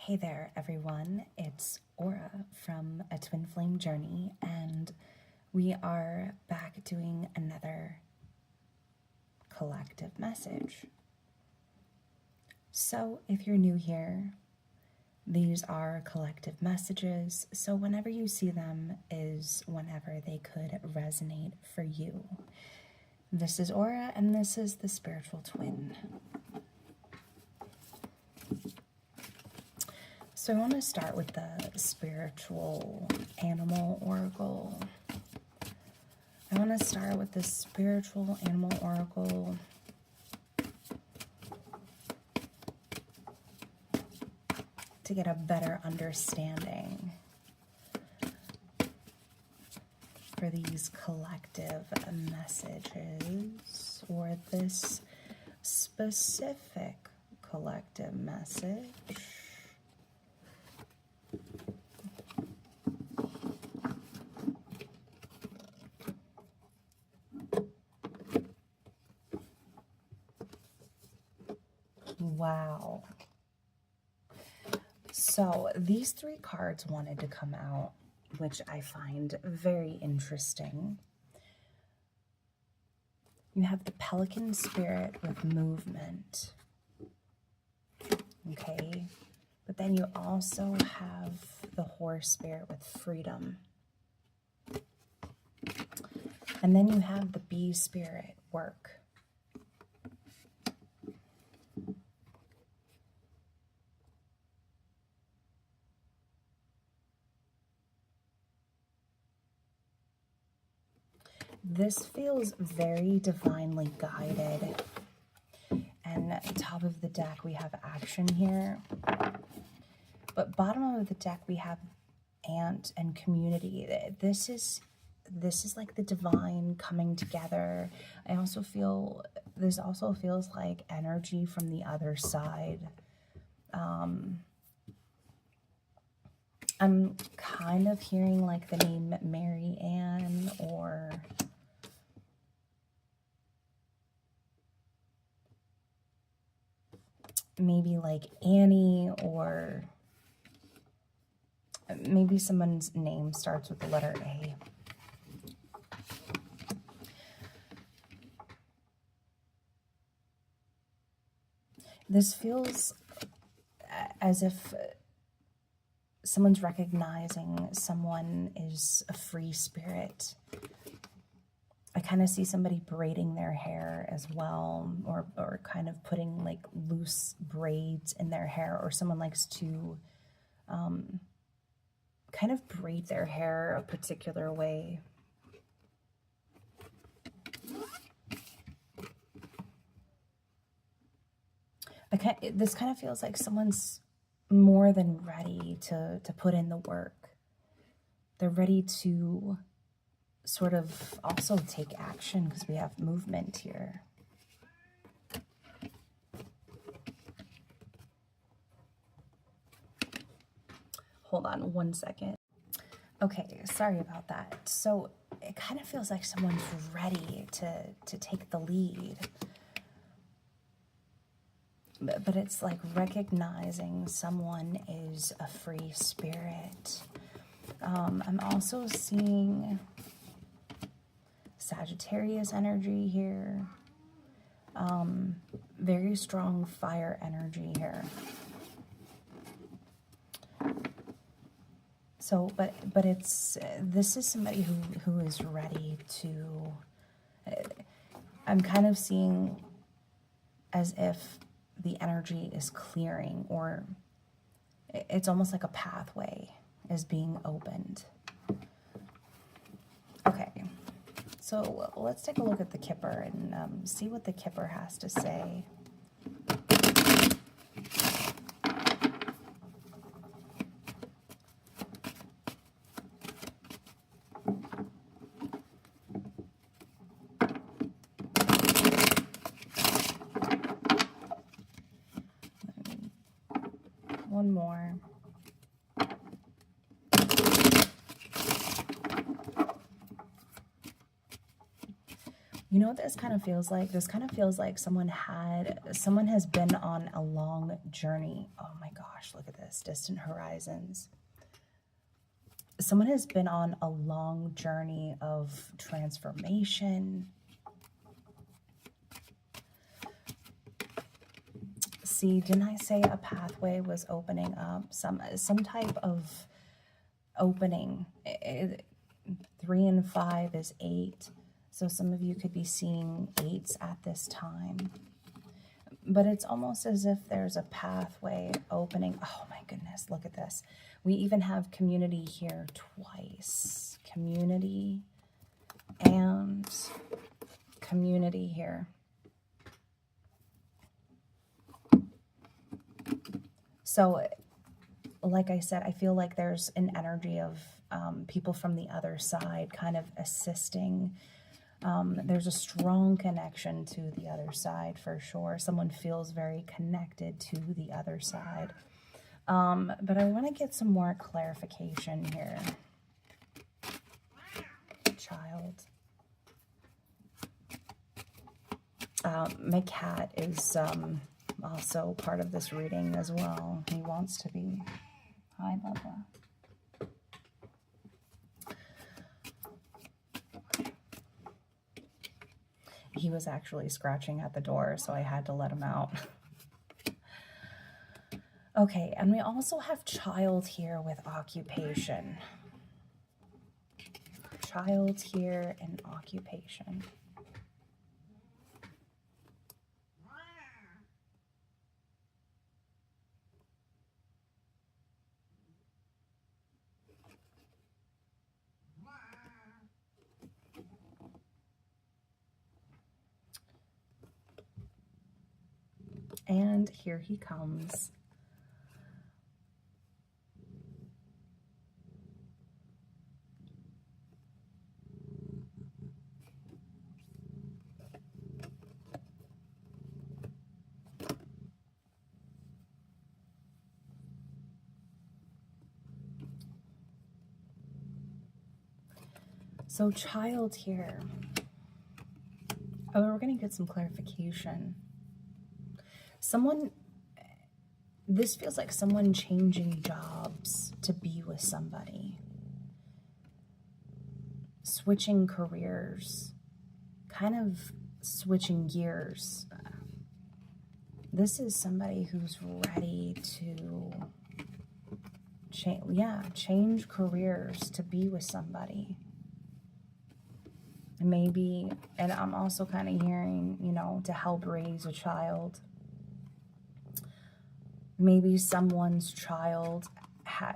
Hey there, everyone. It's Aura from A Twin Flame Journey, and we are back doing another collective message. So, if you're new here, these are collective messages, so whenever you see them is whenever they could resonate for you. This is Aura, and this is the spiritual twin. So I want to start with the spiritual animal oracle. I want to start with the spiritual animal oracle. To get a better understanding for these collective messages, or this specific collective message. Wow. So these three cards wanted to come out, which I find very interesting. You have the Pelican Spirit with movement. Okay. But then you also have the Horse Spirit with freedom. And then you have the Bee Spirit, work. This feels very divinely guided. And top of the deck, we have action here. But bottom of the deck, we have ant and community. This is like the divine coming together. I also feel, this also feels like energy from the other side. I'm kind of hearing like the name Mary Ann, or maybe like Annie, or maybe someone's name starts with the letter A. This feels as if someone's recognizing someone is a free spirit. I kind of see somebody braiding their hair as well, or kind of putting like loose braids in their hair, or someone likes to kind of braid their hair a particular way. This kind of feels like someone's more than ready to put in the work. They're ready to sort of also take action, because we have movement here. Hold on one second. Okay, sorry about that. So it kind of feels like someone's ready to take the lead. But it's like recognizing someone is a free spirit. I'm also seeing Sagittarius energy here. Very strong fire energy here. So, but it's, this is somebody who is ready to, I'm kind of seeing as if the energy is clearing, or it's almost like a pathway is being opened. Okay, so let's take a look at the Kipper and see what the Kipper has to say. One more. You know what this kind of feels like? This kind of feels like someone has been on a long journey. Oh my gosh, look at this. farthest distant horizons. Someone has been on a long journey of transformation. See, didn't I say a pathway was opening up? Some type of opening. 3 and 5 is 8. So some of you could be seeing 8s at this time. But it's almost as if there's a pathway opening. Oh my goodness, look at this. We even have community here twice. Community and community here. So, like I said, I feel like there's an energy of people from the other side kind of assisting. There's a strong connection to the other side for sure. Someone feels very connected to the other side. But I want to get some more clarification here. Child. My cat is also part of this reading as well. He wants to be. Hi, Bubba. He was actually scratching at the door, so I had to let him out. Okay, and we also have child here with occupation. Child here and occupation. And here he comes. So child here. Oh, we're going to get some clarification. Someone, this feels like someone changing jobs to be with somebody. Switching careers. Kind of switching gears. This is somebody who's ready to change careers to be with somebody. Maybe, and I'm also kind of hearing, you know, to help raise a child. Maybe someone's child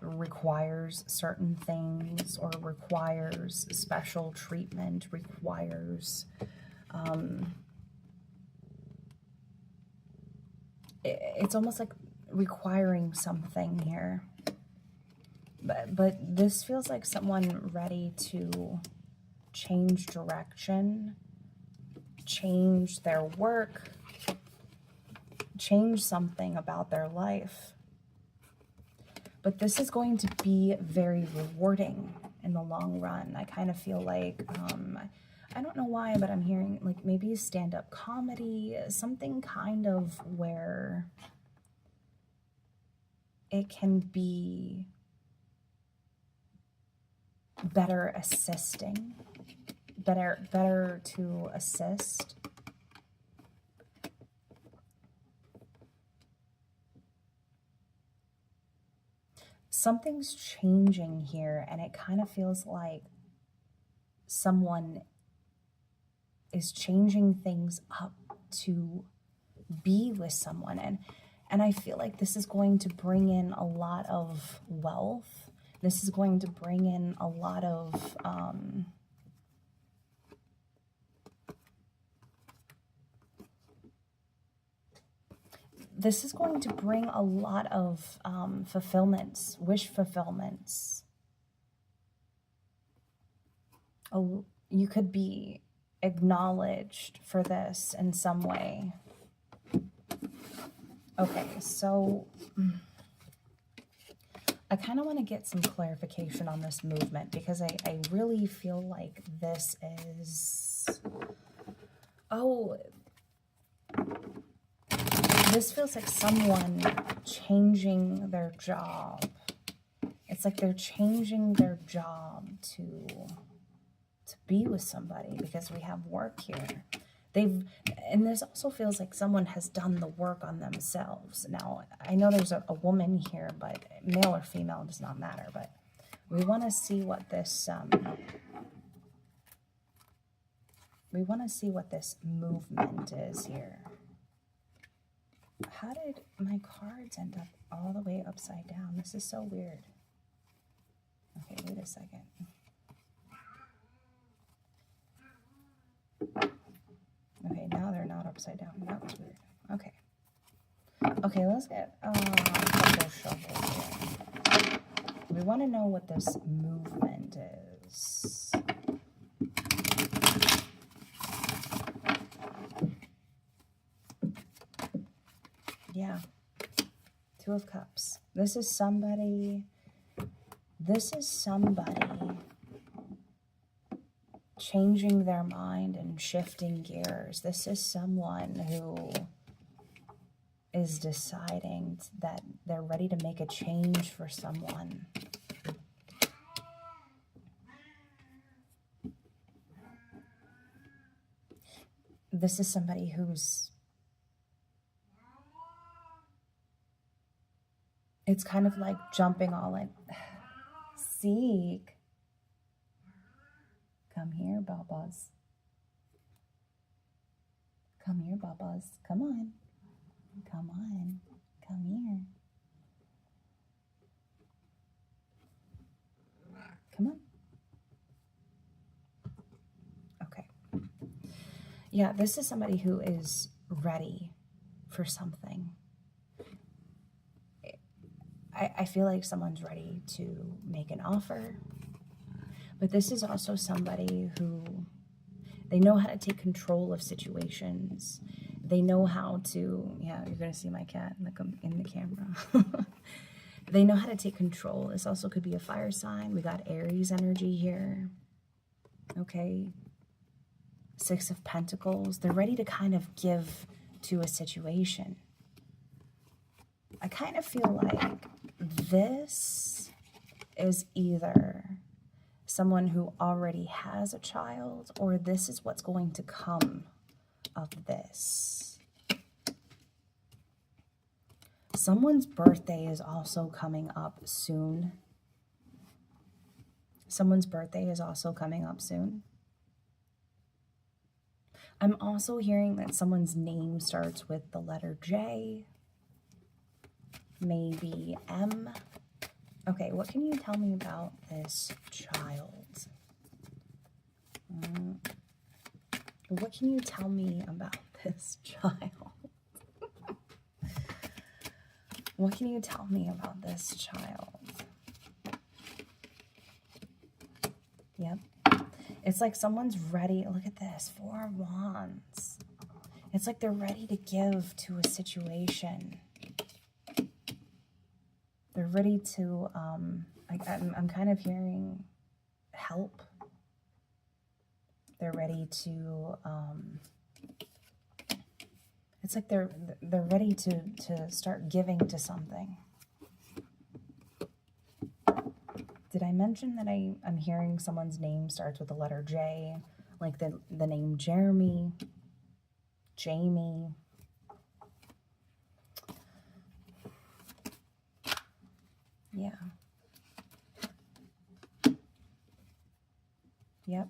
requires certain things, or requires special treatment, requires it's almost like requiring something here. But this feels like someone ready to change direction, change their work, change something about their life. But this is going to be very rewarding in the long run. I kind of feel like, I don't know why, but I'm hearing like maybe stand-up comedy, something kind of where it can be better assisting, better to assist. Something's changing here, and it kind of feels like someone is changing things up to be with someone, and I feel like this is going to bring in a lot of wealth. This is going to bring in a lot of this is going to bring a lot of fulfillments, wish fulfillments. Oh, you could be acknowledged for this in some way. Okay, so I kind of want to get some clarification on this movement, because I really feel like this is, This feels like someone changing their job. It's like they're changing their job to be with somebody because we have work here. And this also feels like someone has done the work on themselves. Now, I know there's a woman here, but male or female does not matter. But we want to see what this movement is here. How did my cards end up all the way upside down? This is so weird. Okay, wait a second. Okay, now they're not upside down. That was weird. Okay. Okay, let's get a couple shovels here. We want to know what this movement is. Yeah. 2 of Cups. This is somebody changing their mind and shifting gears. This is someone who is deciding that they're ready to make a change for someone. This is somebody who's, it's kind of like jumping all in. Seek. Come here, Babas. Come here, Babas. Come on. Come on. Come here. Come on. Okay. Yeah, this is somebody who is ready for something. I feel like someone's ready to make an offer. But this is also somebody who, they know how to take control of situations. They know how to, yeah, you're going to see my cat in the camera. They know how to take control. This also could be a fire sign. We got Aries energy here. Okay. 6 of Pentacles. They're ready to kind of give to a situation. I kind of feel like this is either someone who already has a child, or this is what's going to come of this. Someone's birthday is also coming up soon. Someone's birthday is also coming up soon. I'm also hearing that someone's name starts with the letter J, maybe M. Okay, what can you tell me about this child? What can you tell me about this child? What can you tell me about this child? Yep. It's like someone's ready. Look at this. 4 of Wands. It's like they're ready to give to a situation. They're ready to, I'm kind of hearing help. They're ready to, it's like they're ready to start giving to something. Did I mention that I'm hearing someone's name starts with the letter J, like the name Jeremy, Jamie? Yeah. Yep.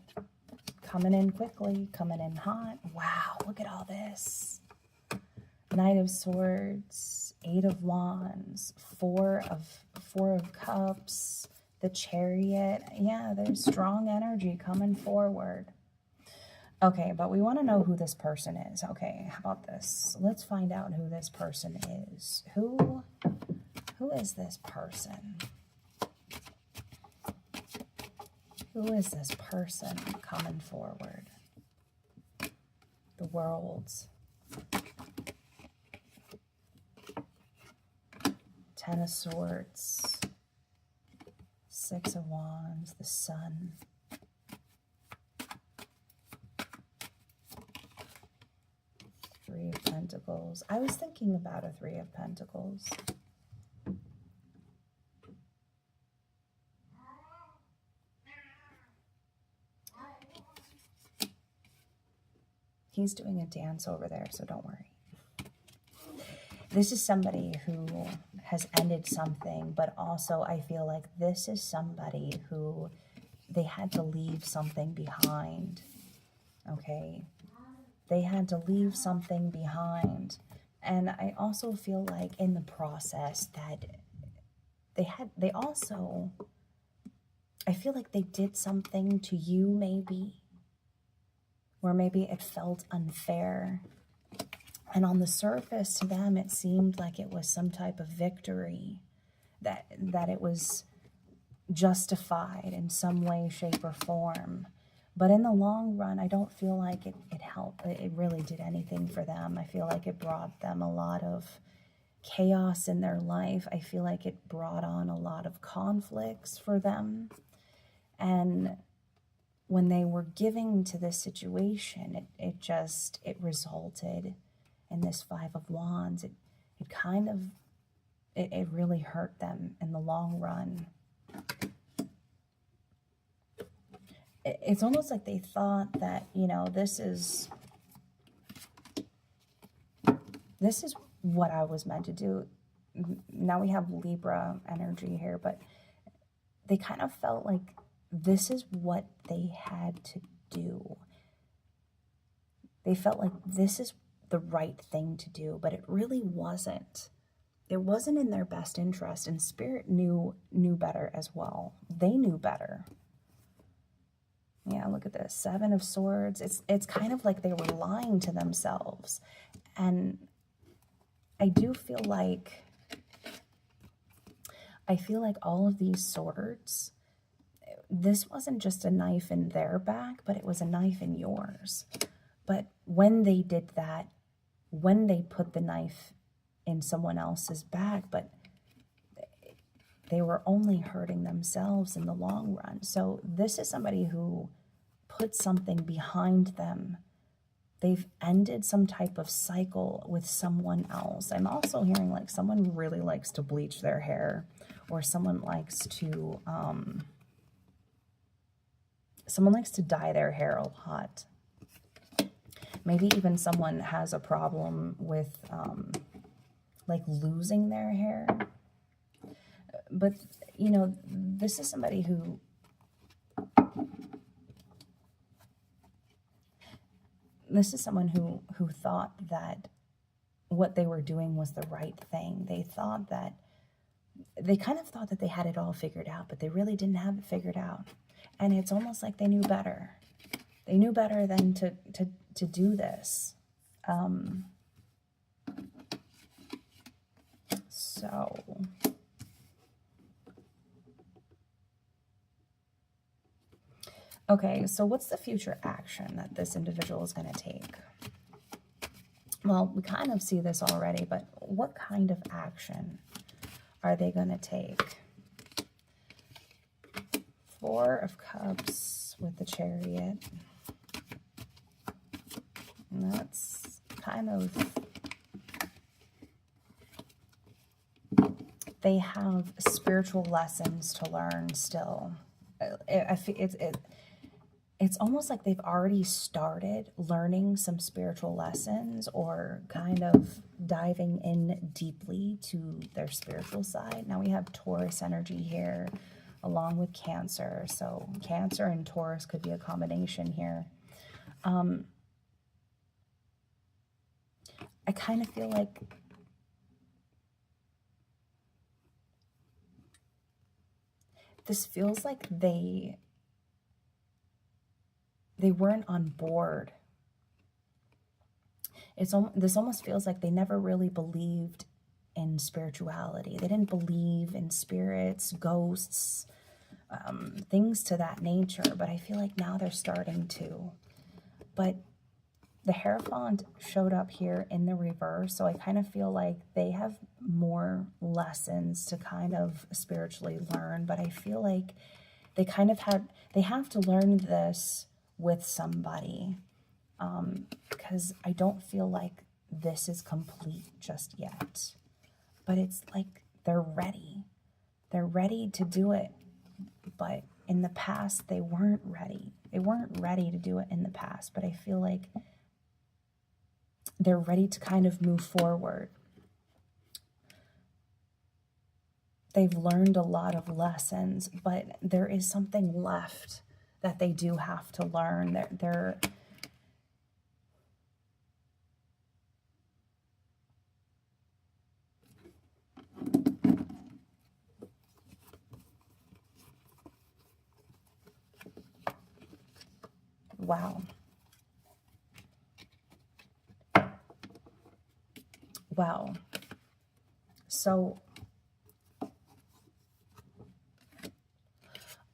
Coming in quickly, coming in hot. Wow, look at all this. Knight of Swords, 8 of Wands, 4 of Cups, the Chariot. Yeah, there's strong energy coming forward. Okay, but we want to know who this person is. Okay, how about this? Let's find out who this person is. Who is this person? Who is this person coming forward? The Worlds. 10 of Swords. 6 of Wands. The Sun. Three of Pentacles. I was thinking about a Three of Pentacles. He's doing a dance over there, so don't worry. This is somebody who has ended something, but also I feel like this is somebody who they had to leave something behind, okay? They had to leave something behind. And I also feel like in the process that they also, I feel like they did something to you maybe, where maybe it felt unfair. And on the surface to them, it seemed like it was some type of victory, that it was justified in some way, shape, or form. But in the long run, I don't feel like it helped. It really did anything for them. I feel like it brought them a lot of chaos in their life. I feel like it brought on a lot of conflicts for them. And when they were giving to this situation, it resulted in this Five of Wands. It really hurt them in the long run. It's almost like they thought that, you know, this is what I was meant to do. Now we have Libra energy here, but they kind of felt like this is what they had to do. They felt like this is the right thing to do, but it really wasn't. It wasn't in their best interest, and Spirit knew better as well. They knew better. Yeah, look at this. Seven of Swords. It's kind of like they were lying to themselves. And I do feel like, all of these swords, this wasn't just a knife in their back, but it was a knife in yours. But when they did that, when they put the knife in someone else's back, but they were only hurting themselves in the long run. So this is somebody who put something behind them. They've ended some type of cycle with someone else. I'm also hearing like someone really likes to bleach their hair, or someone likes to dye their hair a lot. Maybe even someone has a problem with like losing their hair. But, you know, this is somebody who someone who thought that what they were doing was the right thing. They kind of thought that they had it all figured out, but they really didn't have it figured out. And it's almost like they knew better. They knew better than to do this. Okay, so what's the future action that this individual is going to take? Well, we kind of see this already, but what kind of action are they going to take? Four of Cups with the Chariot. And that's kind of, they have spiritual lessons to learn still. It's almost like they've already started learning some spiritual lessons, or kind of diving in deeply to their spiritual side. Now we have Taurus energy here along with Cancer. So Cancer and Taurus could be a combination here. I kind of feel like this feels like they weren't on board. This almost feels like they never really believed in spirituality. They didn't believe in spirits, ghosts, things to that nature. But I feel like now they're starting to. But the Hierophant showed up here in the reverse, so I kind of feel like they have more lessons to kind of spiritually learn. But I feel like they have to learn this with somebody, because I don't feel like this is complete just yet. But it's like they're ready. They're ready to do it. But in the past, they weren't ready. They weren't ready to do it in the past. But I feel like they're ready to kind of move forward. They've learned a lot of lessons, but there is something left that they do have to learn. They're wow. Wow. So,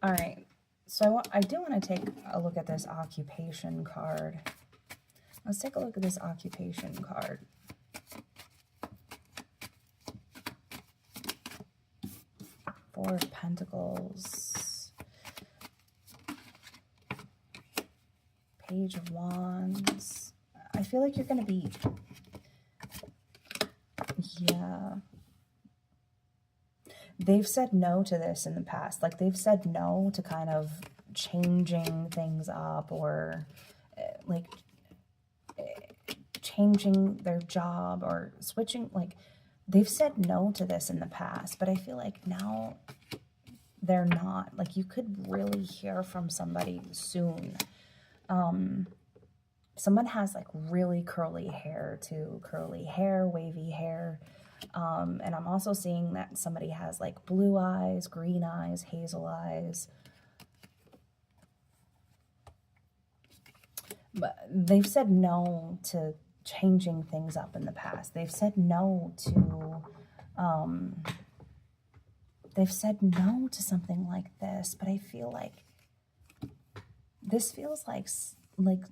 all right. So I do want to take a look at this occupation card. Let's take a look at this occupation card. Four of Pentacles. Page of Wands. I feel like you're going to be... Yeah. They've said no to this in the past. Like, they've said no to kind of changing things up or, like, changing their job or switching. Like, they've said no to this in the past. But I feel like now they're not. Like, you could really hear from somebody soon. Someone has, like, really curly hair, too. Curly hair, wavy hair. And I'm also seeing that somebody has like blue eyes, green eyes, hazel eyes. But they've said no to changing things up in the past. They've said no to, something like this. But I feel like this feels like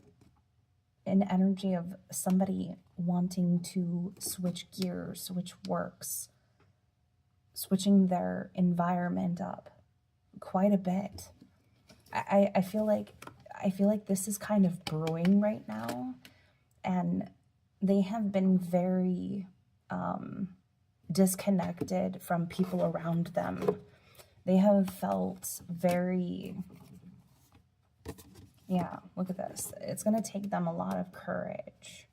an energy of somebody wanting to switch gears, switch works, switching their environment up quite a bit. I feel like this is kind of brewing right now, and they have been very disconnected from people around them. They have felt very... Yeah, look at this. It's going to take them a lot of courage.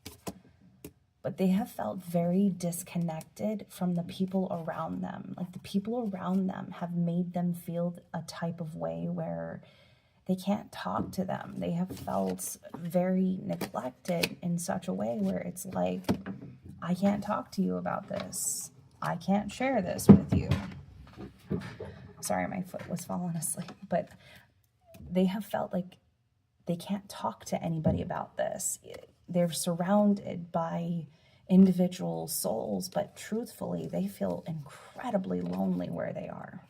But they have felt very disconnected from the people around them. Like, the people around them have made them feel a type of way where they can't talk to them. They have felt very neglected in such a way where it's like, I can't talk to you about this. I can't share this with you. Sorry, my foot was falling asleep. But they have felt like they can't talk to anybody about this. They're surrounded by individual souls, but truthfully, they feel incredibly lonely where they are.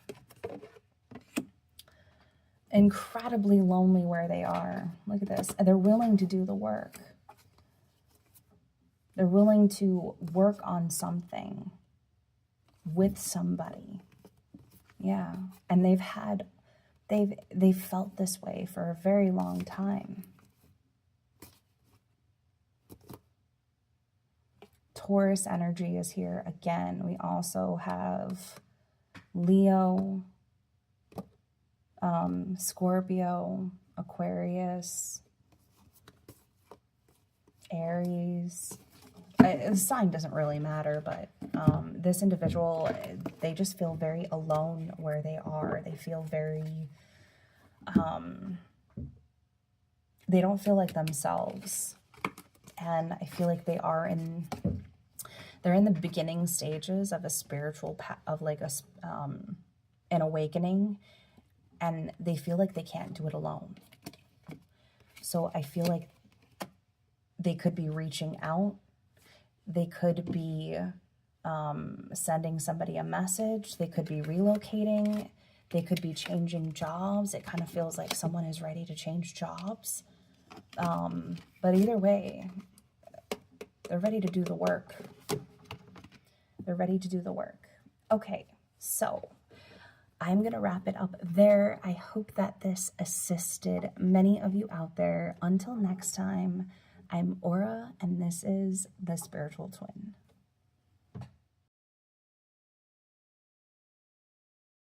Incredibly lonely where they are. Look at this. They're willing to do the work. They're willing to work on something with somebody. Yeah. And they've felt this way for a very long time. Taurus energy is here again. We also have Leo, Scorpio, Aquarius, Aries. The sign doesn't really matter, but this individual, they just feel very alone where they are. They feel very, they don't feel like themselves. And I feel like they're in the beginning stages of a spiritual of like an awakening, and they feel like they can't do it alone. So I feel like they could be reaching out. They could be sending somebody a message. They could be relocating. They could be changing jobs. It kind of feels like someone is ready to change jobs. But either way, they're ready to do the work. They're ready to do the work. Okay, so I'm going to wrap it up there. I hope that this assisted many of you out there. Until next time, I'm Aura, and this is the Spiritual Twin.